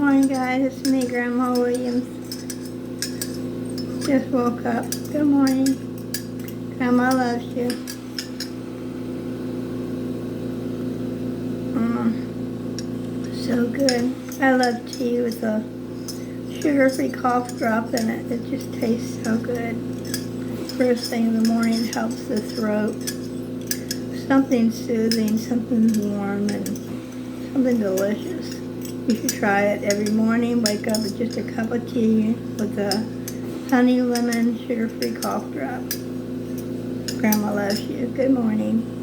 morning, guys. It's me, Grandma Williams. Just woke up. Good morning. Grandma loves you. So good. I love tea with a sugar-free cough drop in it. It just tastes so good. First thing in the morning, helps the throat. Something soothing, something warm, and something delicious. You should try it every morning. Wake up with just a cup of tea with a honey lemon sugar-free cough drop. Grandma loves you. Good morning.